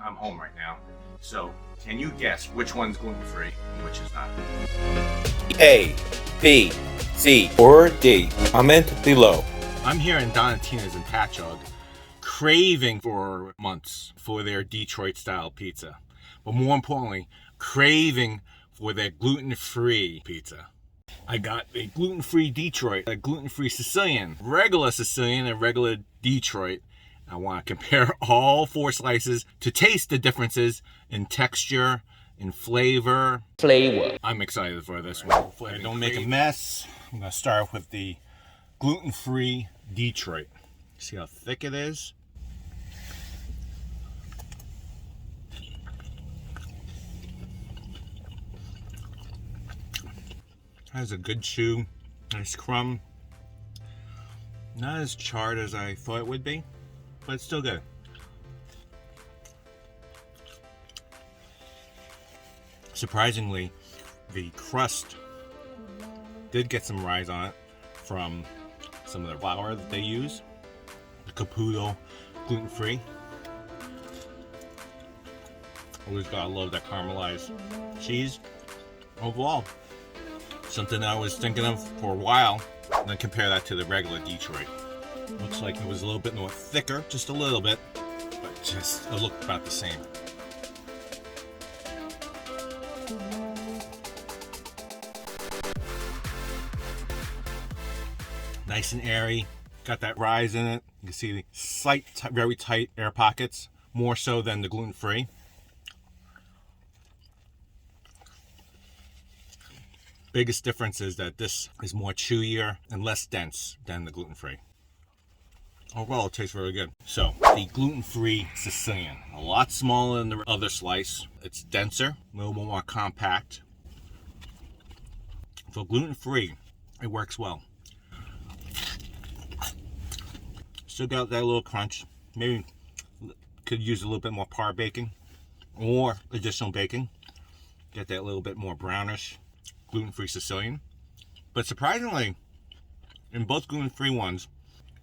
I'm home right now. So, can you guess which one's gluten-free and which is not? A, B, C, or D. Comment below. I'm here in Donatina's in Patchogue, craving for months for their Detroit-style pizza. But more importantly, craving for their gluten-free pizza. I got a gluten-free Detroit, a gluten-free Sicilian, regular Sicilian, and regular Detroit. I want to compare all 4 slices to taste the differences in texture, in flavor. I'm excited for this one. Hopefully I don't make a mess. I'm going to start with the gluten-free Detroit. See how thick it is? Has a good chew, nice crumb. Not as charred as I thought it would be, but it's still good. Surprisingly, the crust did get some rise on it from some of the flour that they use. The Caputo gluten-free. Always gotta love that caramelized cheese. Overall, something I was thinking of for a while, and then compare that to the regular Detroit. Looks like it was a little bit more thicker, just a little bit, but just it looked about the same. Nice and airy, got that rise in it. You can see the slight, very tight air pockets, more so than the gluten-free. Biggest difference is that this is more chewier and less dense than the gluten-free. Overall, it tastes really good. So, the gluten-free Sicilian, a lot smaller than the other slice. It's denser, a little more compact. For gluten-free, it works well. Still got that little crunch. Maybe could use a little bit more par bacon or additional bacon. Get that little bit more brownish gluten-free Sicilian. But surprisingly, in both gluten-free ones,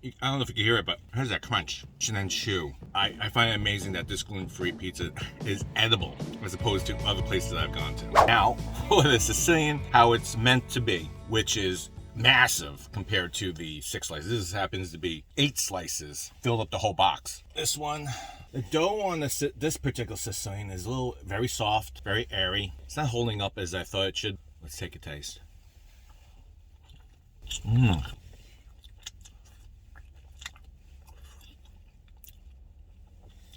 I don't know if you can hear it, but it has that crunch and then chew. I find it amazing that this gluten-free pizza is edible as opposed to other places I've gone to. Now, for the Sicilian, how it's meant to be, which is massive compared to the 6 slices. This happens to be 8 slices, filled up the whole box. This one, the dough on this particular Sicilian is very soft, very airy. It's not holding up as I thought it should. Let's take a taste.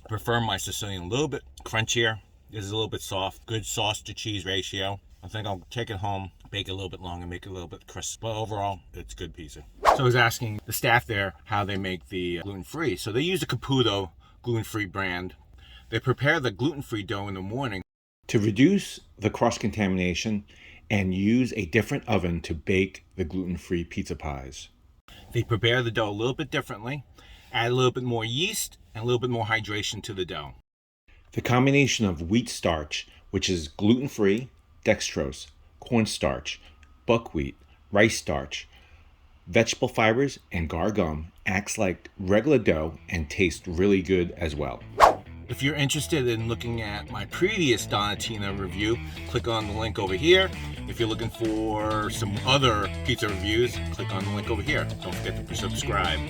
Prefer my Sicilian a little bit crunchier. This is a little bit soft. Good sauce to cheese ratio. I think I'll take it home, bake it a little bit longer, make it a little bit crisp. But overall, it's good pizza. So I was asking the staff there how they make the gluten-free. So they use a Caputo gluten-free brand. They prepare the gluten-free dough in the morning To reduce the cross-contamination and use a different oven to bake the gluten-free pizza pies. They prepare the dough a little bit differently, add a little bit more yeast and a little bit more hydration to the dough. The combination of wheat starch, which is gluten-free, dextrose, cornstarch, buckwheat, rice starch, vegetable fibers, and gar gum acts like regular dough and tastes really good as well. If you're interested in looking at my previous Donatina review, click on the link over here. If you're looking for some other pizza reviews, click on the link over here. Don't forget to subscribe.